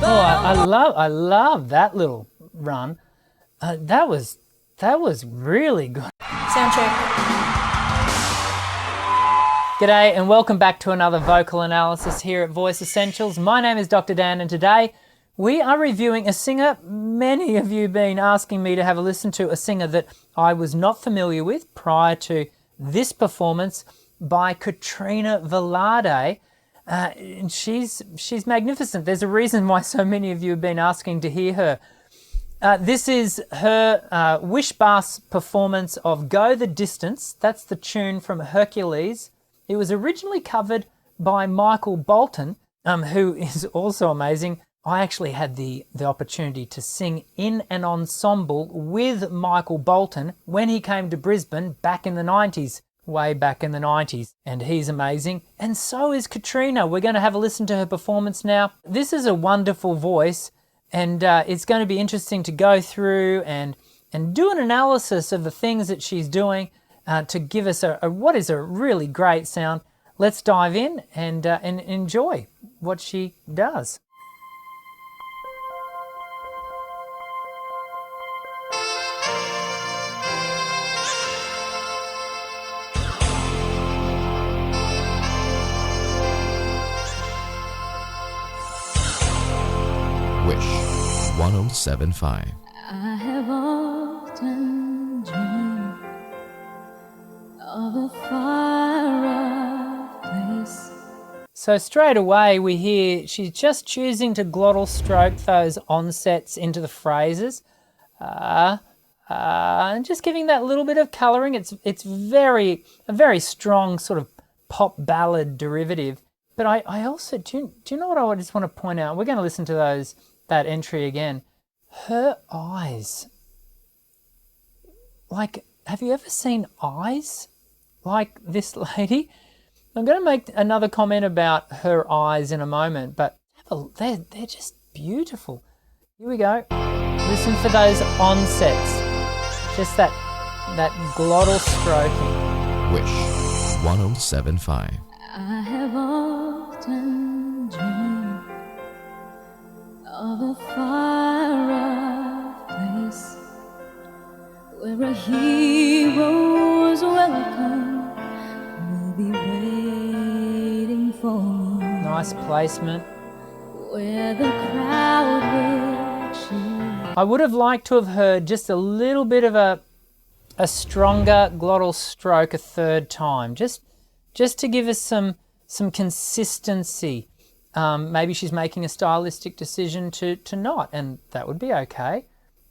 Oh, I love that little run. That was really good. Sound check. G'day and welcome back to another vocal analysis here at Voice Essentials. My name is Dr. Dan and today we are reviewing a singer many of you have been asking me to have a listen to, a singer that I was not familiar with prior to this performance by Katrina Velarde. And she's magnificent. There's a reason why so many of you have been asking to hear her. This is her Wish Bass performance of Go the Distance. That's the tune from Hercules. It was originally covered by Michael Bolton, who is also amazing. I actually had the opportunity to sing in an ensemble with Michael Bolton when he came to Brisbane back in the 90s, way back in the 90s. And he's amazing. And so is Katrina. We're going to have a listen to her performance now. This is a wonderful voice, and it's going to be interesting to go through and do an analysis of the things that she's doing to give us what is a really great sound. Let's dive in and enjoy what she does. Wish 1075. I have often dreamed of a far-off place. So straight away we hear she's just choosing to glottal stroke those onsets into the phrases, and just giving that little bit of colouring. It's a very strong sort of pop ballad derivative. But I also, do you know what I just want to point out? We're going to listen to that entry again. Her eyes. Like, have you ever seen eyes like this lady? I'm going to make another comment about her eyes in a moment, but they're just beautiful. Here we go. Listen for those onsets. Just that glottal stroking. Wish 1075. I have often dreamed of a far-off place where a hero's welcome will be waiting for me. Nice placement. Where the crowd will cheer. I would have liked to have heard just a little bit of a stronger glottal stroke a third time, just to give us some consistency. Maybe she's making a stylistic decision to not, and that would be okay.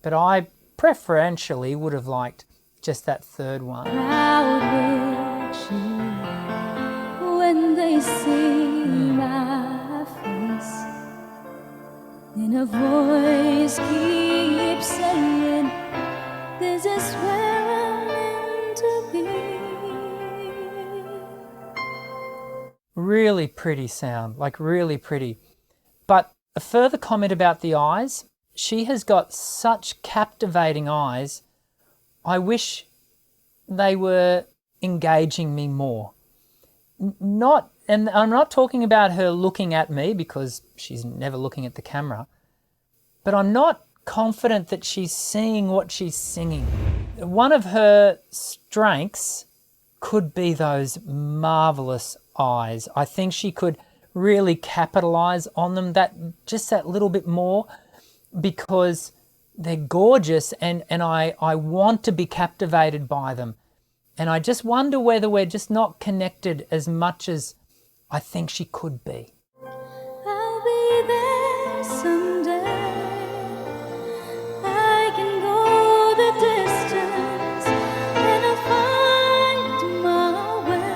But I preferentially would have liked just that third one. Crowd will cheer when they see my face, and a voice keeps saying, "This is where I'm meant to be." Really pretty sound, like really pretty. But a further comment about the eyes. She has got such captivating eyes. I wish they were engaging me more. And I'm not talking about her looking at me because she's never looking at the camera, but I'm not confident that she's seeing what she's singing. One of her strengths could be those marvelous eyes. I think she could really capitalize on them that little bit more, because they're gorgeous and I want to be captivated by them. And I just wonder whether we're just not connected as much as I think she could be. I'll be there someday. I can go the distance and I'll find my way.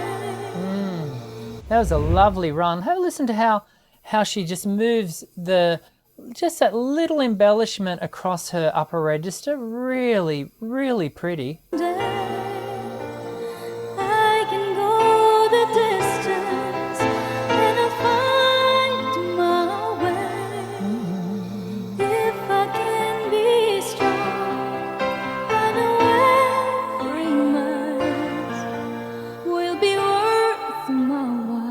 That was a lovely run. Have a listen to how she just moves just that little embellishment across her upper register. Really, really pretty. I can go the distance and I'll find my way. If I can be strong, I know every mile will be worth my while.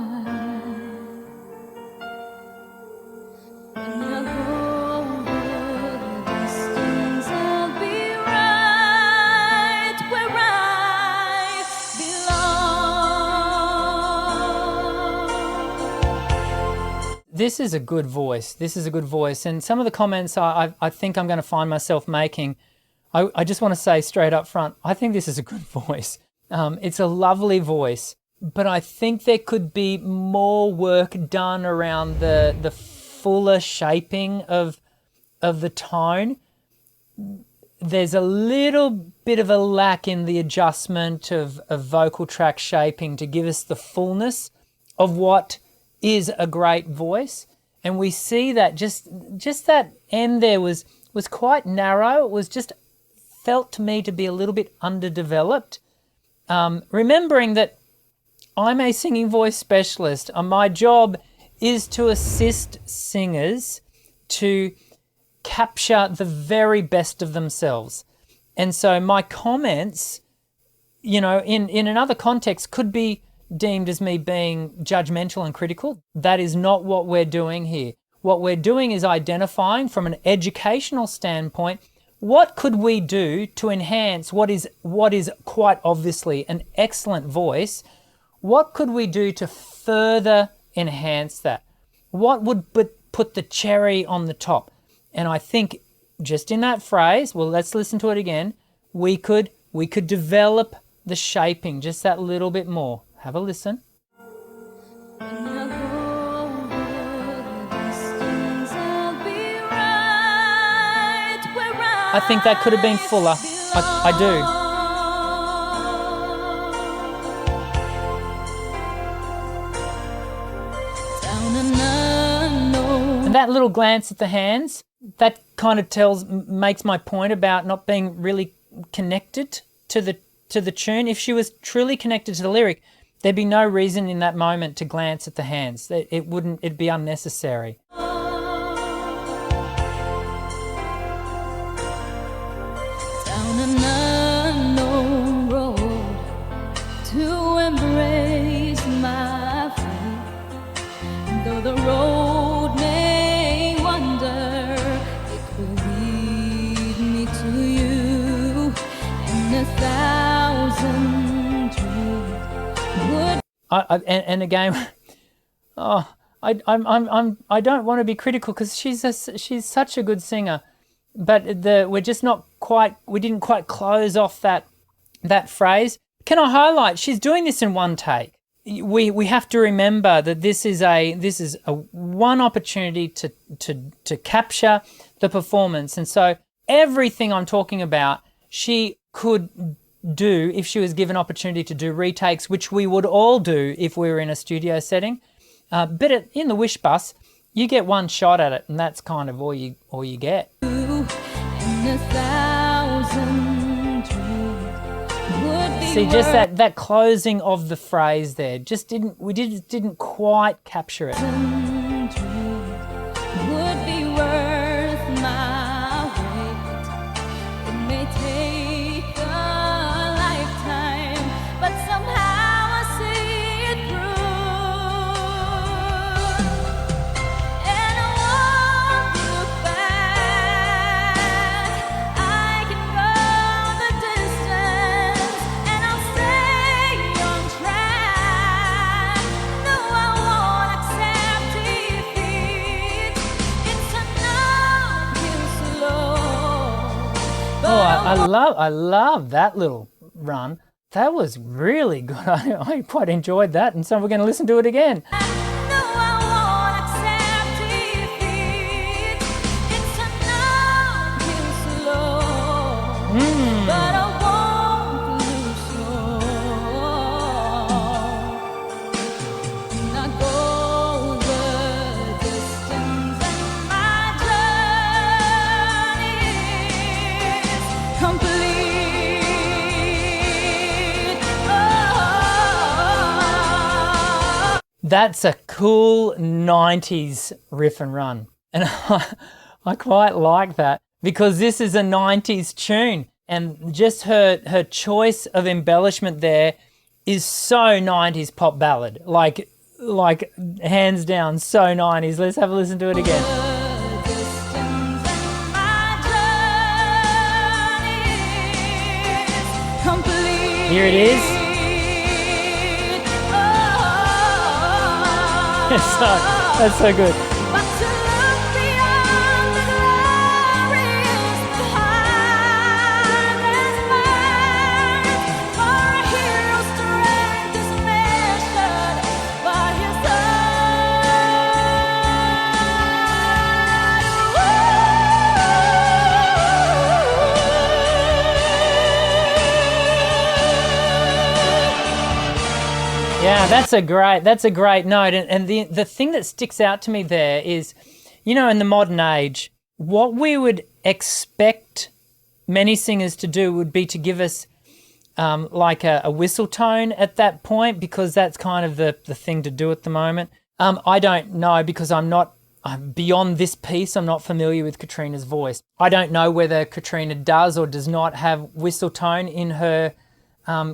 When I go This is a good voice. This is a good voice. And some of the comments I think I'm going to find myself making, I just want to say straight up front, I think this is a good voice. It's a lovely voice, but I think there could be more work done around the fuller shaping of the tone. There's a little bit of a lack in the adjustment of vocal tract shaping to give us the fullness of what is a great voice. And we see that just that end there was quite narrow. It was just felt to me to be a little bit underdeveloped. Remembering that I'm a singing voice specialist, and my job is to assist singers to capture the very best of themselves. And so my comments, in another context could be deemed as me being judgmental and critical. That is not what we're doing here. What we're doing is identifying from an educational standpoint, what could we do to enhance what is quite obviously an excellent voice? What could we do to further enhance that? What would put the cherry on the top? And I think just in that phrase, well, let's listen to it again, we could develop the shaping just that little bit more. Have a listen. I think that could have been fuller. I do. And that little glance at the hands, that kind of makes my point about not being really connected to the tune. If she was truly connected to the lyric, there'd be no reason in that moment to glance at the hands. It'd be unnecessary. Down an unknown road to embrace my faith. Though the road may wander, it will lead me to you, and 1,000 dreams would. And again, I don't want to be critical because she's such a good singer, but we didn't quite close off that phrase. Can I highlight? She's doing this in one take. We have to remember that this is a one opportunity to capture the performance, and so everything I'm talking about, she could do if she was given opportunity to do retakes, which we would all do if we were in a studio setting. But in the Wish Bus, you get one shot at it, and that's kind of all you get. See, just that closing of the phrase there, we didn't quite capture it. Would be worth my wait. It may take a lifetime, but somehow I see it through. And I won't look back. I can go the distance, and I'll stay on track. No, I won't accept defeat. It's a no-kill slow. Oh, I love that little run. That was really good. I quite enjoyed that, and so we're going to listen to it again. No, I won't accept defeat. It's a no-kill slow. But I won't lose slow. And I go the distance, and my journey is complete. That's a cool 90s riff and run. And I quite like that because this is a 90s tune, and just her choice of embellishment there is so 90s pop ballad. Like hands down, so 90s. Let's have a listen to it again. Here it is. That's so good. No, that's a great note. And the thing that sticks out to me there is, in the modern age, what we would expect many singers to do would be to give us like a whistle tone at that point, because that's kind of the thing to do at the moment. I don't know, because I'm beyond this piece. I'm not familiar with Katrina's voice. I don't know whether Katrina does or does not have whistle tone in her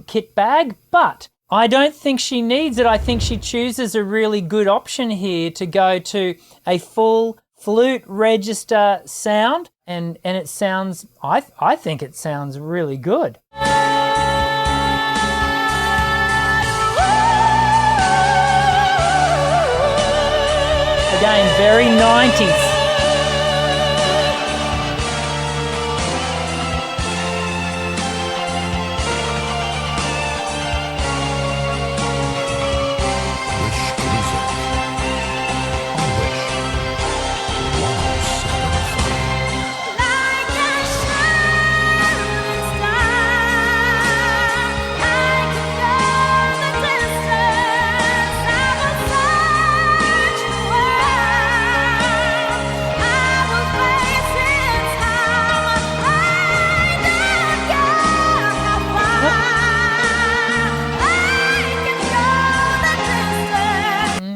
kit bag, but I don't think she needs it. I think she chooses a really good option here to go to a full flute register sound, and it sounds, I think it sounds really good. Again, very 90s.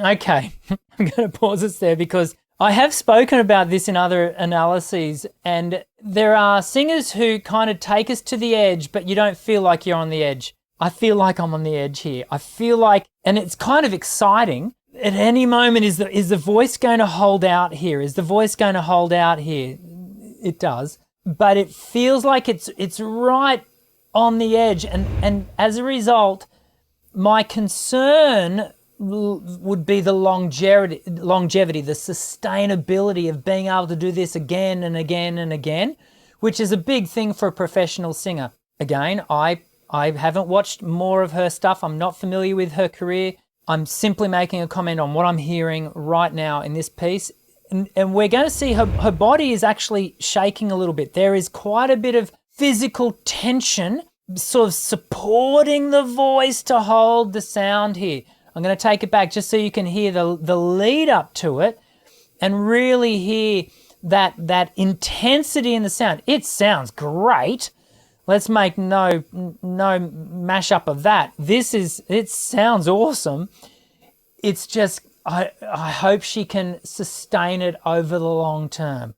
Okay, I'm going to pause this there because I have spoken about this in other analyses, and there are singers who kind of take us to the edge, but you don't feel like you're on the edge. I feel like I'm on the edge here. I feel like, and it's kind of exciting. At any moment, is the voice going to hold out here? Is the voice going to hold out here? It does, but it feels like it's right on the edge, and as a result, my concern would be the longevity, the sustainability of being able to do this again and again and again, which is a big thing for a professional singer. Again, I haven't watched more of her stuff. I'm not familiar with her career. I'm simply making a comment on what I'm hearing right now in this piece. And we're going to see her body is actually shaking a little bit. There is quite a bit of physical tension sort of supporting the voice to hold the sound here. I'm going to take it back just so you can hear the lead up to it and really hear that intensity in the sound. It sounds great. Let's make no mashup of that. It sounds awesome. It's just, I hope she can sustain it over the long term.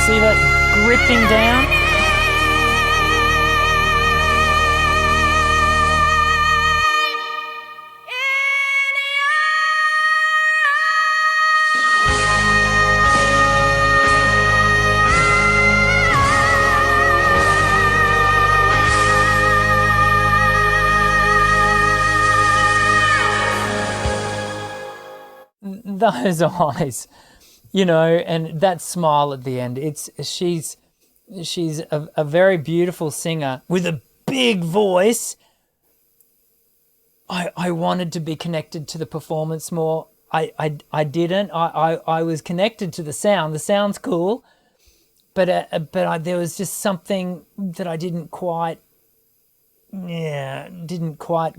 See that gripping down? Those eyes. And that smile at the end. She's a very beautiful singer with a big voice. I wanted to be connected to the performance more. I didn't. I was connected to the sound. The sound's cool, but there was just something that I didn't quite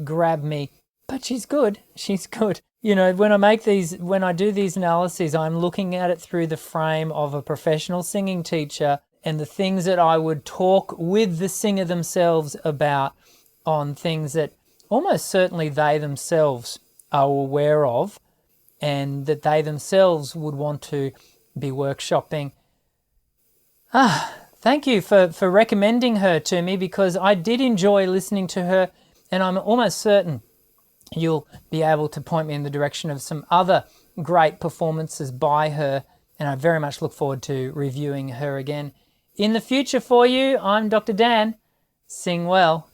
grab me. But she's good. She's good. When I do these analyses, I'm looking at it through the frame of a professional singing teacher and the things that I would talk with the singer themselves about on things that almost certainly they themselves are aware of and that they themselves would want to be workshopping. Thank you for recommending her to me, because I did enjoy listening to her, and I'm almost certain you'll be able to point me in the direction of some other great performances by her, and I very much look forward to reviewing her again in the future for you. I'm Dr. Dan. Sing well.